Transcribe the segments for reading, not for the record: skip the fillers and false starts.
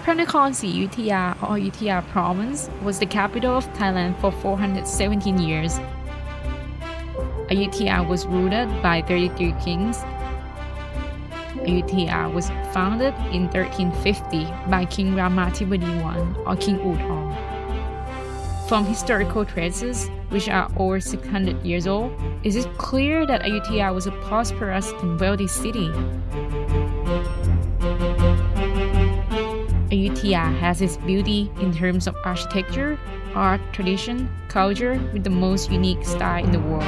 Pranakon Ayutthaya or Ayutthaya province was the capital of Thailand for 417 years. Ayutthaya was ruled by 33 kings. Ayutthaya was founded in 1350 by King Ramathibodi I or King Udong. From historical traces, which are over 600 years old, it is clear that Ayutthaya was a prosperous and wealthy city. Ayutthaya has its beauty in terms of architecture, art, tradition, culture with the most unique style in the world.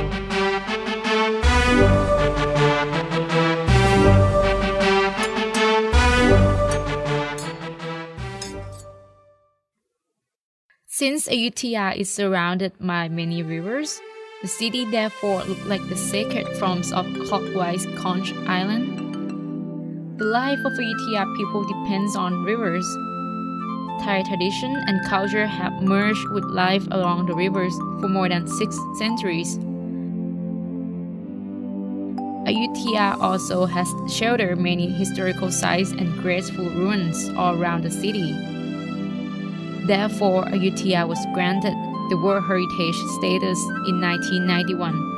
Since Ayutthaya is surrounded by many rivers, the city therefore looked like the sacred forms of clockwise conch island. The life of Ayutthaya people depends on rivers. Thai tradition and culture have merged with life along the rivers for more than 6 centuries. Ayutthaya also has sheltered many historical sites and graceful ruins all around the city. Therefore, Ayutthaya was granted the World Heritage status in 1991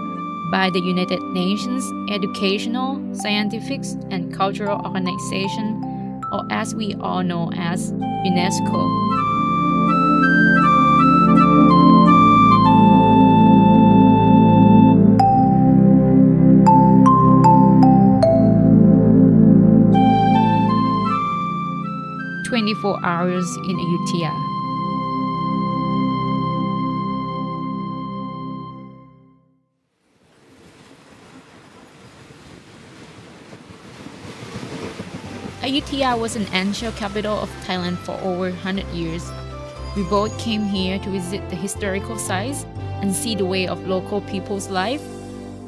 by the United Nations Educational, Scientific and Cultural Organization, or as we all know as UNESCO. "24 Hours in Ayutthaya." Ayutthaya was an ancient capital of Thailand for over 100 years. We both came here to visit the historical sites and see the way of local people's life.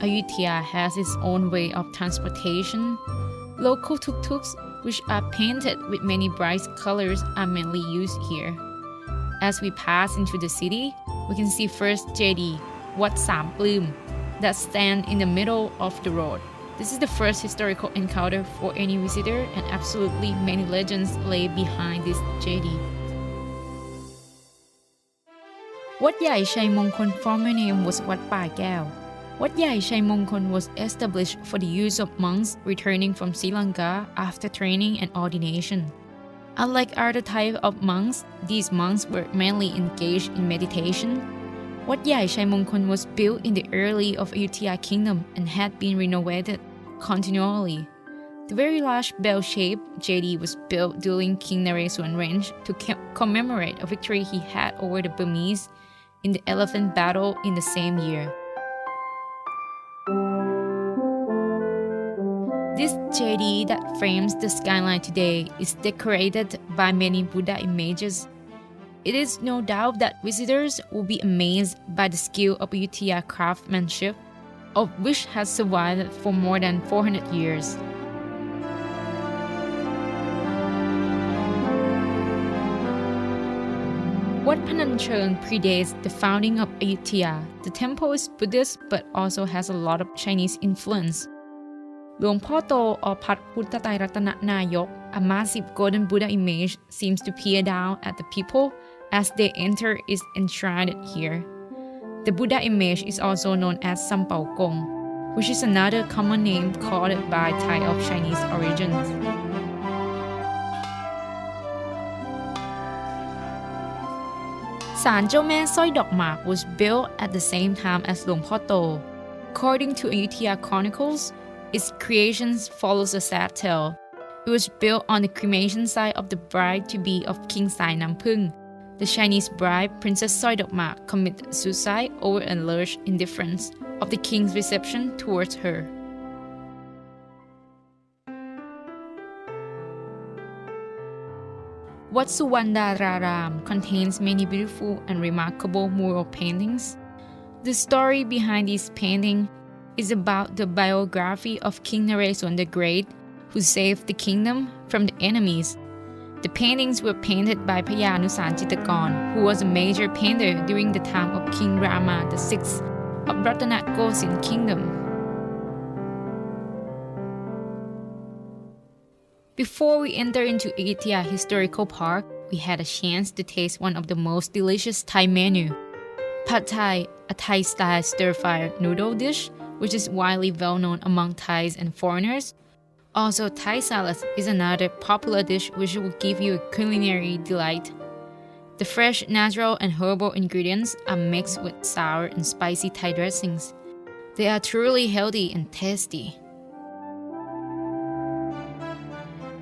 Ayutthaya has its own way of transportation. Local tuk-tuks, which are painted with many bright colors, are mainly used here. As we pass into the city, we can see first JD, Wat Sam Ploom, that stand in the middle of the road. This is the first historical encounter for any visitor, and absolutely many legends lay behind this JD. Wat Yai Chai Mongkon former name was Wat Pa Kaew. Wat Yai Chai Mongkon was established for the use of monks returning from Sri Lanka after training and ordination. Unlike other types of monks, these monks were mainly engaged in meditation. Wat Yai Chai Mongkon was built in the early of Ayutthaya kingdom and had been renovated continually. The very large bell-shaped JD was built during King Naresuan reign to commemorate a victory he had over the Burmese in the elephant battle in the same year. This JD that frames the skyline today is decorated by many Buddha images. It is no doubt that visitors will be amazed by the skill of Ayutthaya craftsmanship, of which has survived for more than 400 years. Wat Pananchern predates the founding of Ayutthaya. The temple is Buddhist but also has a lot of Chinese influence. Luang Pho To or Pat Puttatai Ratana Nayok, a massive golden Buddha image, seems to peer down at the people as they enter is enshrined here. The Buddha image is also known as Sampao Gong, which is another common name called by Thai of Chinese origins. Saan Jon Mae Soi Dok Mak was built at the same time as Luang Pho To. According to Ayutthaya Chronicles, its creations follows a sad tale. It was built on the cremation site of the bride-to-be of King Sai Nam Phung. The Chinese bride, Princess Soi Dok Mak, committed suicide over a large indifference of the king's reception towards her. Wat Suwannararam contains many beautiful and remarkable mural paintings. The story behind this painting is about the biography of King Naresuan the Great, who saved the kingdom from the enemies. The paintings were painted by Phaya Nusan Chitakon, who was a major painter during the time of King Rama VI of Ratanakosin Kingdom. Before we enter into Ayutthaya Historical Park, we had a chance to taste one of the most delicious Thai menu, Pad Thai, a Thai-style stir-fried noodle dish, which is widely well-known among Thais and foreigners. Also, Thai salad is another popular dish which will give you a culinary delight. The fresh, natural, and herbal ingredients are mixed with sour and spicy Thai dressings. They are truly healthy and tasty.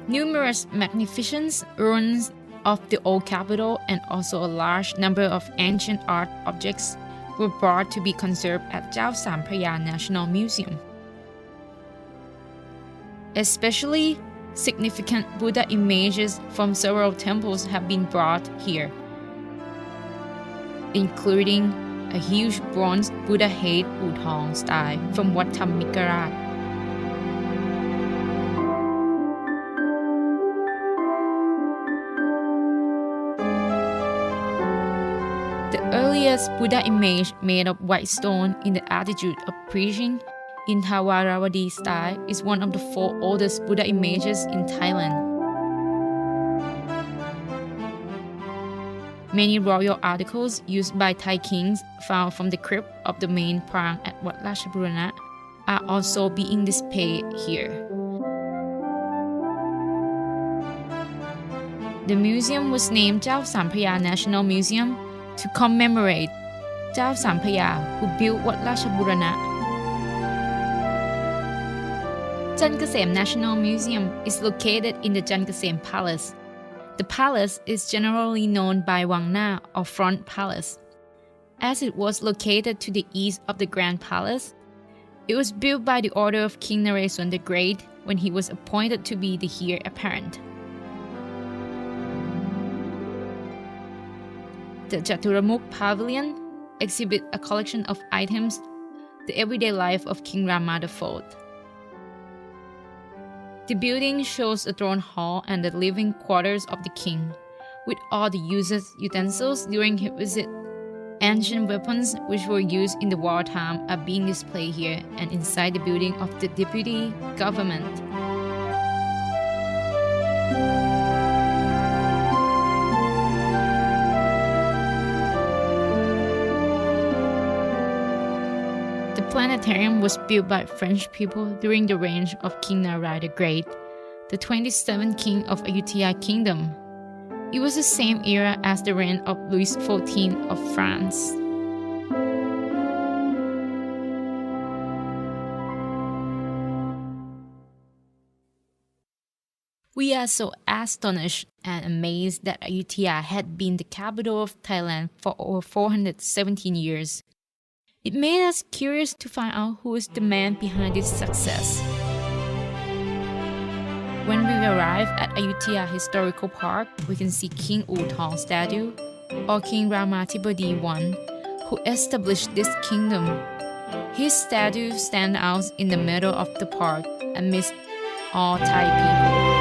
Numerous magnificent ruins of the old capital and also a large number of ancient art objects were brought to be conserved at Chao Sam Phaya National Museum. Especially significant Buddha images from several temples have been brought here, including a huge bronze Buddha head Udhong style from Wat Thamikarat. The earliest Buddha image made of white stone in the attitude of preaching in Thawaravadi style is one of the 4 oldest Buddha images in Thailand. Many royal articles used by Thai kings found from the crypt of the main prang at Wat Ratchaburana are also being displayed here. The museum was named Chao Sam Phaya National Museum to commemorate Chao Sam Phaya who built Wat Ratchaburana. Jankasem National Museum is located in the Jankasem Palace. The palace is generally known by Wang Na or Front Palace. As it was located to the east of the Grand Palace, it was built by the order of King Naresuan the Great when he was appointed to be the heir apparent. The Jaturamukh Pavilion exhibits a collection of items, the everyday life of King Rama IV. The building shows a throne hall and the living quarters of the king, with all the used utensils during his visit. Ancient weapons which were used in the wartime are being displayed here and inside the building of the deputy government. The planetarium was built by French people during the reign of King Nara the Great, the 27th king of Ayutthaya Kingdom. It was the same era as the reign of Louis XIV of France. We are so astonished and amazed that Ayutthaya had been the capital of Thailand for over 417 years. It made us curious to find out who is the man behind this success. When we arrive at Ayutthaya Historical Park, we can see King Udhong statue, or King Ramathibodi I, who established this kingdom. His statue stands out in the middle of the park amidst all Thai people.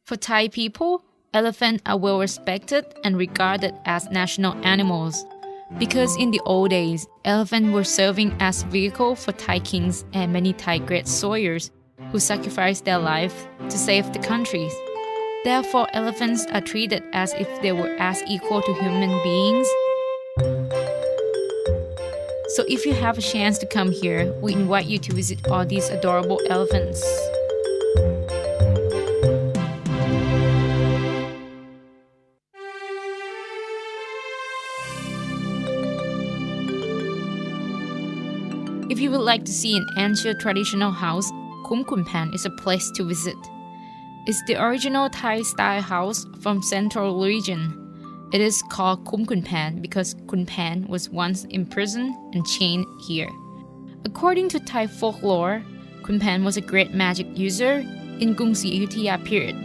For Thai people, elephants are well respected and regarded as national animals, because in the old days, elephants were serving as vehicle for Thai kings and many Thai great warriors who sacrificed their life to save the countries. Therefore, elephants are treated as if they were as equal to human beings. So if you have a chance to come here, we invite you to visit all these adorable elephants. If you would like to see an ancient traditional house, Kum Kunpan is a place to visit. It's the original Thai-style house from Central region. It is called Kum Kunpan because Kunpan was once imprisoned and chained here. According to Thai folklore, Kunpan was a great magic user in Gungsi Ayutthaya period.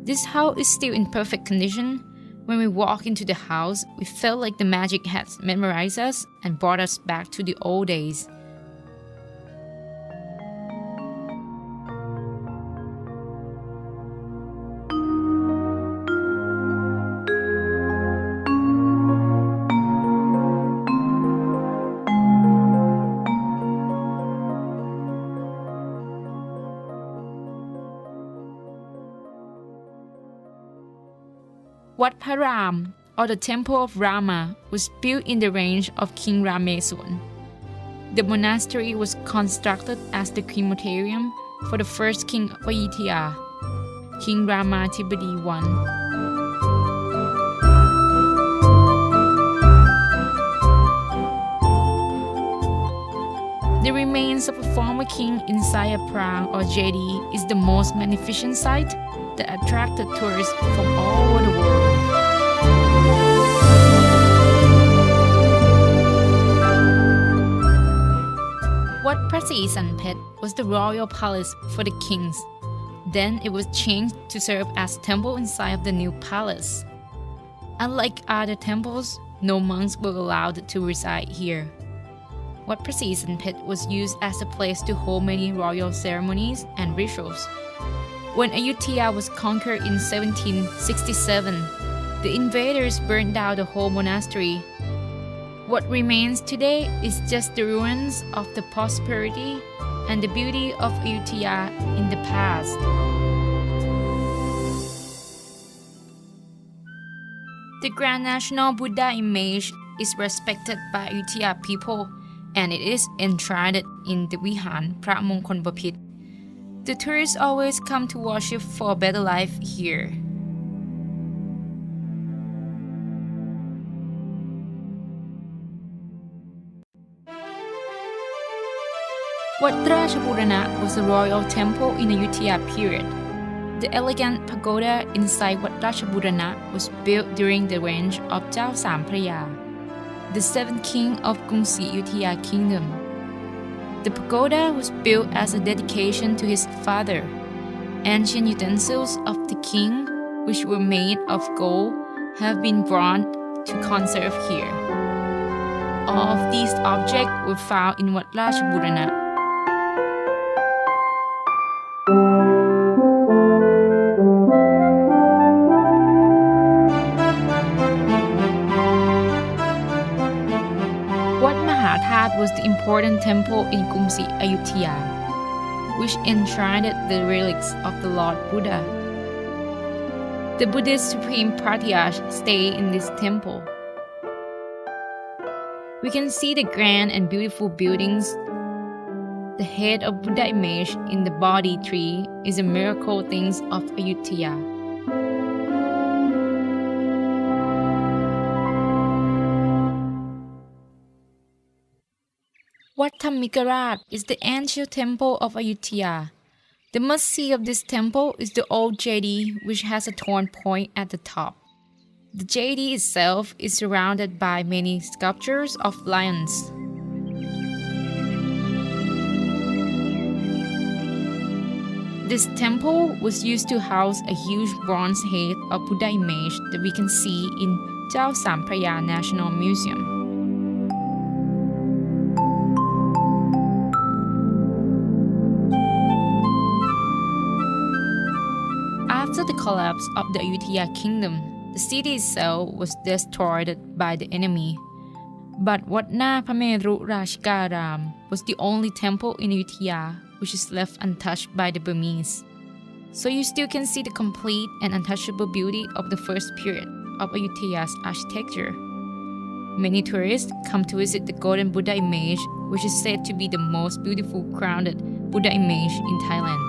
This house is still in perfect condition. When we walked into the house, we felt like the magic had memorized us and brought us back to the old days. Wat Param, or the Temple of Rama, was built in the range of King Rameswaran. The monastery was constructed as the crematorium for the first king of Ayutthaya, King Ramatibadi I. The remains of a former king inside a prang or jedi is the most magnificent sight that attracted tourists from all over the world. Wat Prasisanpet was the royal palace for the kings. Then it was changed to serve as temple inside of the new palace. Unlike other temples, no monks were allowed to reside here. Wat Prasisanpet was used as a place to hold many royal ceremonies and rituals. When Ayutthaya was conquered in 1767, the invaders burned down the whole monastery. What remains today is just the ruins of the prosperity and the beauty of Ayutthaya in the past. The Grand National Buddha image is respected by Ayutthaya people, and it is enshrined in the Vihan Phra Mongkol Bapit. The tourists always come to worship for a better life here. วัดราชบูรณะ was a royal temple in the Ayutthaya period. The elegant pagoda inside Wat Ratchaburana was built during the reign of Chao Sampraya, the seventh king of Gungsi Ayutthaya Kingdom. The pagoda was built as a dedication to his father. Ancient utensils of the king, which were made of gold, have been brought to conserve here. All of these objects were found in Wat Ratchaburana. Was the important temple in Gungsi Ayutthaya, which enshrined the relics of the Lord Buddha. The Buddhist Supreme Patriarch stayed in this temple. We can see the grand and beautiful buildings. The head of Buddha image in the Bodhi tree is a miracle things of Ayutthaya. Wat Thamikarat is the ancient temple of Ayutthaya. The must-see of this temple is the old jedi, which has a thorn point at the top. The jedi itself is surrounded by many sculptures of lions. This temple was used to house a huge bronze head of Buddha image that we can see in Chao Sampraya National Museum. After the collapse of the Ayutthaya kingdom, the city itself was destroyed by the enemy. But Wat Na Pameru Rashikaram was the only temple in Ayutthaya which is left untouched by the Burmese. So you still can see the complete and untouchable beauty of the first period of Ayutthaya's architecture. Many tourists come to visit the golden Buddha image, which is said to be the most beautiful crowned Buddha image in Thailand.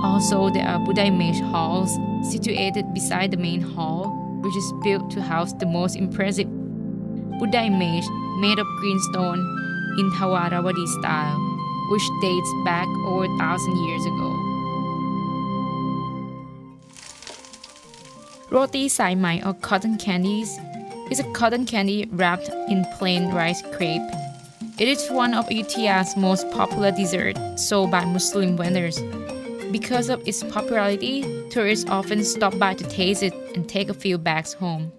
Also, there are Buddha image halls situated beside the main hall, which is built to house the most impressive Buddha image made of green stone in Thawaravadi style, which dates back over 1,000 years ago. Roti Sai Mai or cotton candies is a cotton candy wrapped in plain rice crepe. It is one of Ayutthaya's most popular desserts sold by Muslim vendors. Because of its popularity, tourists often stop by to taste it and take a few bags home.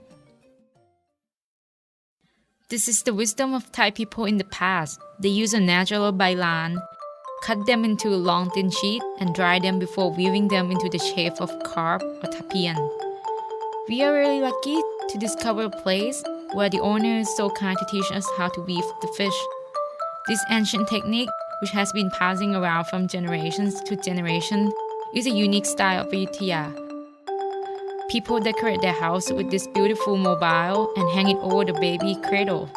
This is the wisdom of Thai people in the past. They use a natural bailan, cut them into a long thin sheet, and dry them before weaving them into the shape of carp or tapian. We are really lucky to discover a place where the owner is so kind to teach us how to weave the fish. This ancient technique, which has been passing around from generations to generation, is a unique style of Ayutthaya, People decorate their house with this beautiful mobile and hang it over the baby cradle.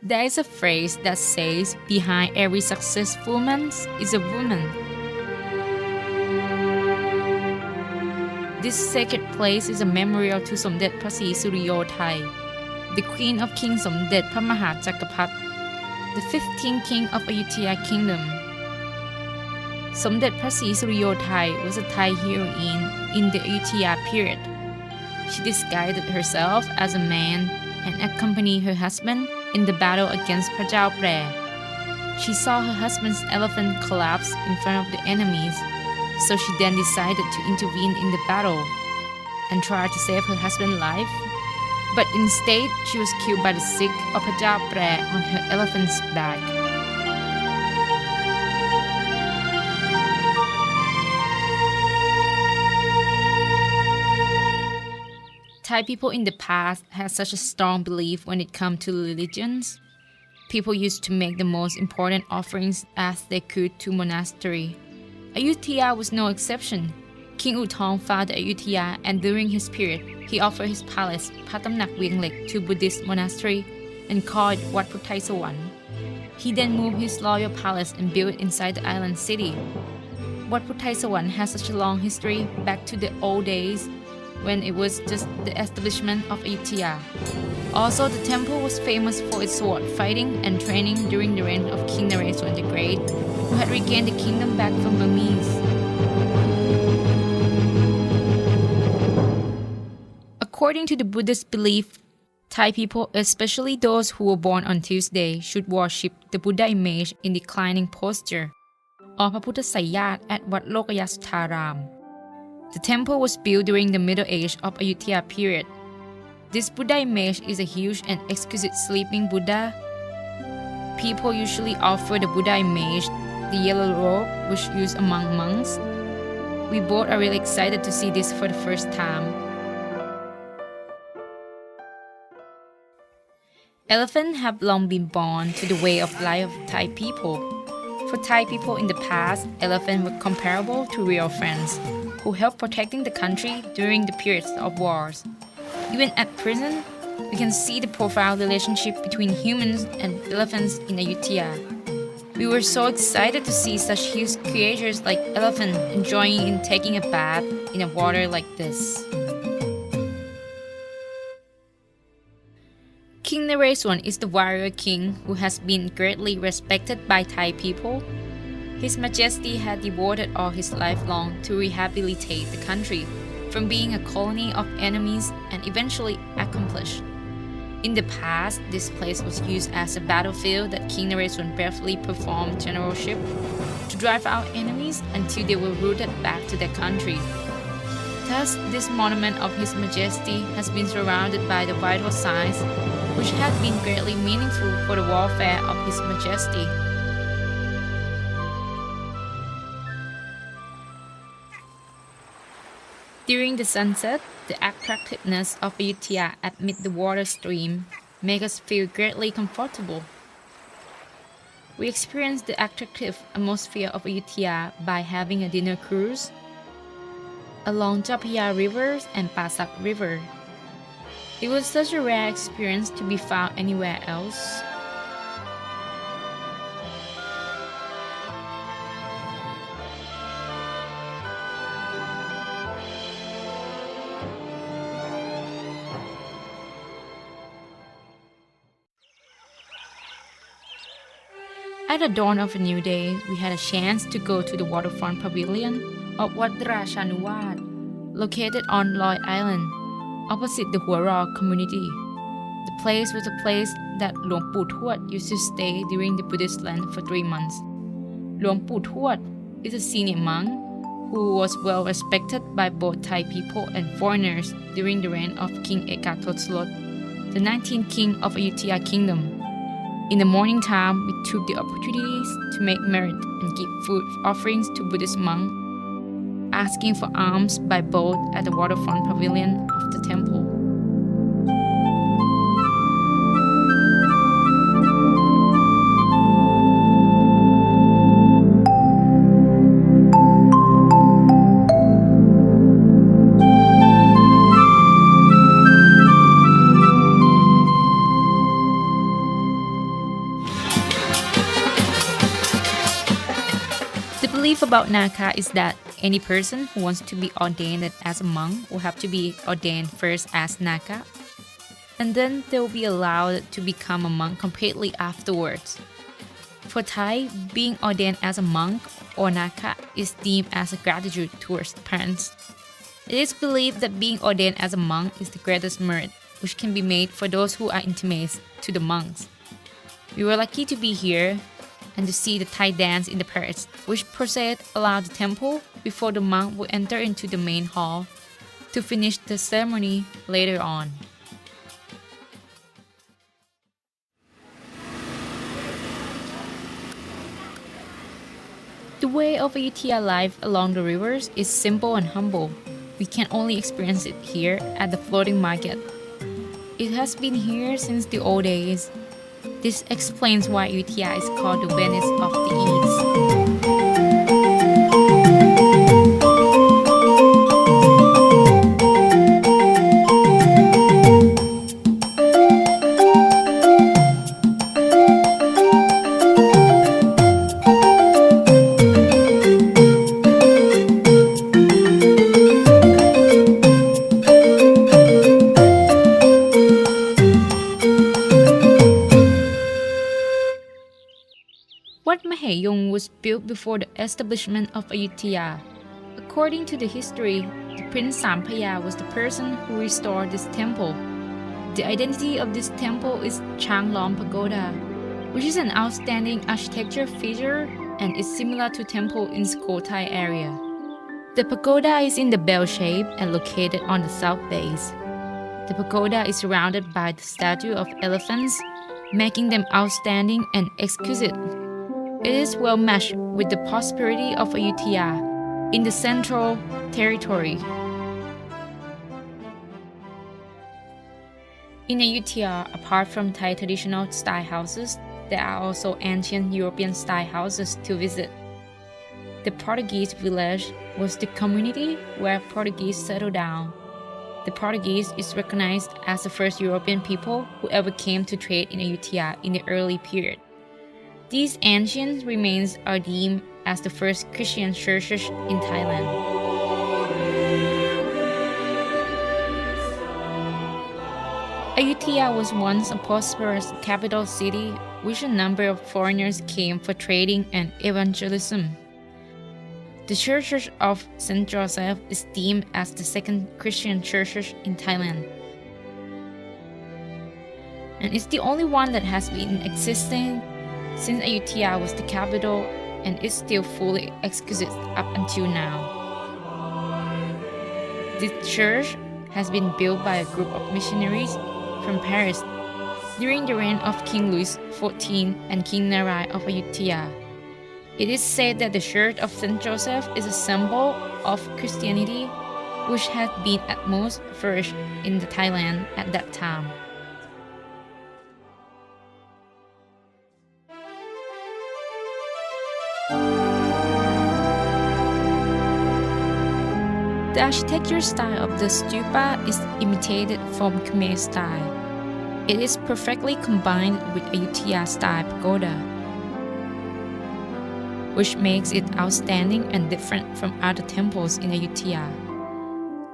There is a phrase that says, behind every successful man is a woman. This sacred place is a memorial to สมเด็จพระศรีสุริโยไทย the Queen of King สมเด็จพระมหาจักรพรรดิ the 15th King of Ayutthaya Kingdom. สมเด็จพระศรีสุริโยไทย was a Thai heroine in the Ayutthaya period. She disguised herself as a man and accompanied her husband in the battle against พระเจ้าแปร She saw her husband's elephant collapse in front of the enemies, so she then decided to intervene in the battle and try to save her husband's life. But instead, she was killed by the Sikh of พระเจ้าแปร on her elephant's back. Thai people in the past had such a strong belief when it comes to religions. People used to make the most important offerings as they could to monastery. Ayutthaya was no exception. King Utong founded Ayutthaya, and during his period, he offered his palace, พระตำหนักเวียงเหล็ก to Buddhist monastery and called it Wat Phut Thai Sawan. He then moved his royal palace and built it inside the island city. Wat Phut Thai Sawan has such a long history back to the old days when it was just the establishment of Ayutthaya. Also, the temple was famous for its sword fighting and training during the reign of King Naresuan the Great, who had regained the kingdom back from Burmese. According to the Buddhist belief, Thai people, especially those who were born on Tuesday, should worship the Buddha image in declining posture, or พระพุทธไสยญาติ at วัดโลกยสุทธาราม The temple was built during the Middle Age of Ayutthaya period. This Buddha image is a huge and exquisite sleeping Buddha. People usually offer the Buddha image the yellow robe, which used among monks. We both are really excited to see this for the first time. Elephants have long been born to the way of life of Thai people. For Thai people in the past, elephants were comparable to real friends who helped protecting the country during the periods of wars. Even at present, we can see the profound relationship between humans and elephants in Ayutthaya. We were so excited to see such huge creatures like elephant enjoying in taking a bath in a water like this. King Naresuan is the warrior king who has been greatly respected by Thai people. His Majesty had devoted all his life long to rehabilitate the country from being a colony of enemies and eventually accomplished. In the past, this place was used as a battlefield that King Naresuan bravely performed generalship to drive out enemies until they were rooted back to their country. Thus, this monument of His Majesty has been surrounded by the vital signs which had been greatly meaningful for the welfare of His Majesty. During the sunset, the attractiveness of Ayutthaya amid the water stream make us feel greatly comfortable. We experienced the attractive atmosphere of Ayutthaya by having a dinner cruise along Chapaya River and Pasak River. It was such a rare experience to be found anywhere else. At the dawn of a new day, we had a chance to go to the Waterfront Pavilion of Wat Rashanuwat, located on Loy Island, opposite the Huara community. The place was a place that Luang Pu Thuat used to stay during the Buddhist land for 3 months. Luang Pu Thuat is a senior monk who was well respected by both Thai people and foreigners during the reign of King Ekatotslot, the 19th king of Ayutthaya Kingdom. In the morning time, we took the opportunities to make merit and give food offerings to Buddhist monks, asking for alms by boat at the waterfront pavilion of the temple. about Naka is that any person who wants to be ordained as a monk will have to be ordained first as Naka, and then they will be allowed to become a monk completely afterwards. For Thai, being ordained as a monk or Naka is deemed as a gratitude towards the parents. It is believed that being ordained as a monk is the greatest merit which can be made for those who are intimates to the monks. We were lucky to be here and to see the Thai dance in the parade, which proceed around the temple before the monk will enter into the main hall to finish the ceremony later on. The way of Ayutthaya life along the rivers is simple and humble. We can only experience it here at the floating market. It has been here since the old days. This explains why Ayutthaya is called the Venice of the East. Wat Mahayong was built before the establishment of Ayutthaya. According to the history, the Prince Sampaya was the person who restored this temple. The identity of this temple is Changlom Pagoda, which is an outstanding architecture feature and is similar to temple in Sukhothai area. The pagoda is in the bell shape and located on the south base. The pagoda is surrounded by the statue of elephants, making them outstanding and exquisite. It is well matched with the prosperity of Ayutthaya in the central territory. In Ayutthaya, apart from Thai traditional style houses, there are also ancient European style houses to visit. The Portuguese village was the community where Portuguese settled down. The Portuguese is recognized as the first European people who ever came to trade in Ayutthaya in the early period. These ancient remains are deemed as the first Christian churches in Thailand. Ayutthaya was once a prosperous capital city which a number of foreigners came for trading and evangelism. The Church of St. Joseph is deemed as the second Christian church in Thailand, and it's the only one that has been existing since Ayutthaya was the capital and is still fully exquisite up until now. This church has been built by a group of missionaries from Paris during the reign of King Louis XIV and King Narai of Ayutthaya. It is said that the Church of St. Joseph is a symbol of Christianity which had been at most flourished in Thailand at that time. The architecture style of the stupa is imitated from Khmer style. It is perfectly combined with Ayutthaya style pagoda, which makes it outstanding and different from other temples in Ayutthaya.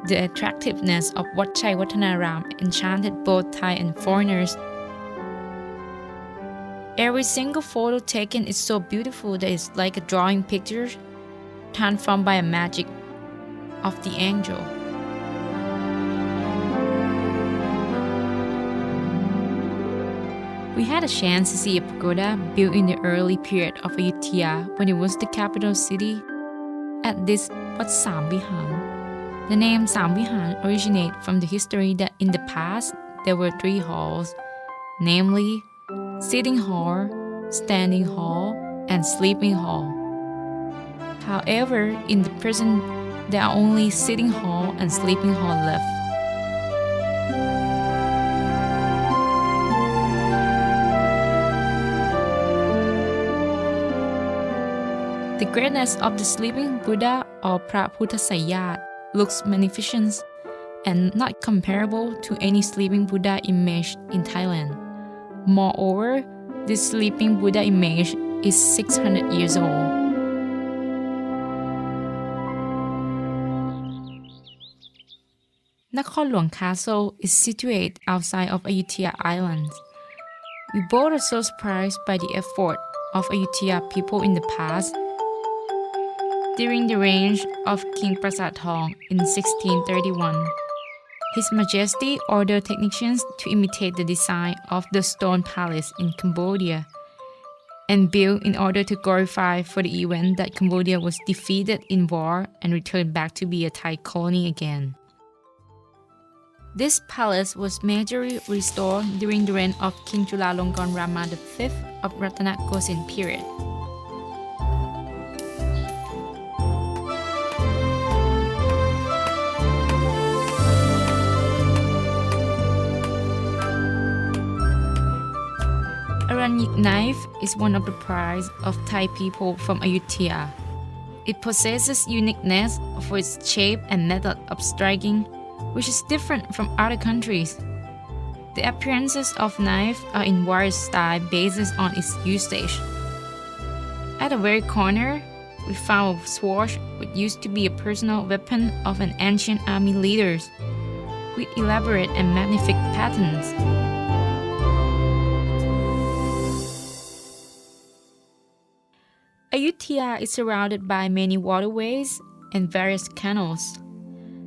The attractiveness of Wat Chai Watanaram enchanted both Thai and foreigners. Every single photo taken is so beautiful that it's like a drawing picture transformed by a magic of the angel. We had a chance to see a pagoda built in the early period of Ayutthaya when it was the capital city at this Wat Sam Vihan. The name Sam Vihan originates from the history that in the past there were 3 halls, namely sitting hall, standing hall, and sleeping hall. However, in the present there are only sitting hall and sleeping hall left. The greatness of the sleeping Buddha or Praputasayat looks magnificent and not comparable to any sleeping Buddha image in Thailand. Moreover, this sleeping Buddha image is 600 years old. Nakhon Luang Castle is situated outside of Ayutthaya Islands. We both are so surprised by the effort of Ayutthaya people in the past. During the reign of King Prasathong in 1631, His Majesty ordered technicians to imitate the design of the stone palace in Cambodia and built in order to glorify for the event that Cambodia was defeated in war and returned back to be a Thai colony again. This palace was majorly restored during the reign of King Chulalongkorn Rama V of Ratanakosin period. Aranyik knife is one of the prides of Thai people from Ayutthaya. It possesses uniqueness for its shape and method of striking, which is different from other countries. The appearances of knife are in various styles based on its usage. At the very corner, we found a sword which used to be a personal weapon of an ancient army leader, with elaborate and magnificent patterns. Ayutthaya is surrounded by many waterways and various canals.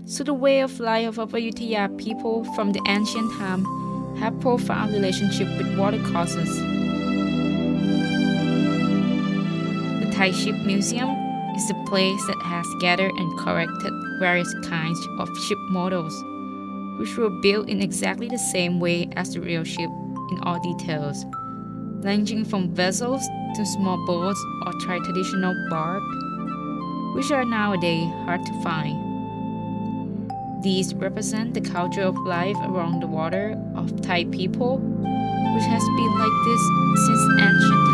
So the way of life of Ayutthaya people from the ancient time have profound relationship with watercourses. The Thai Ship Museum is a place that has gathered and collected various kinds of ship models, which were built in exactly the same way as the real ship in all details, ranging from vessels to small boats or traditional bark, which are nowadays hard to find. These represent the culture of life around the water of Thai people, which has been like this since ancient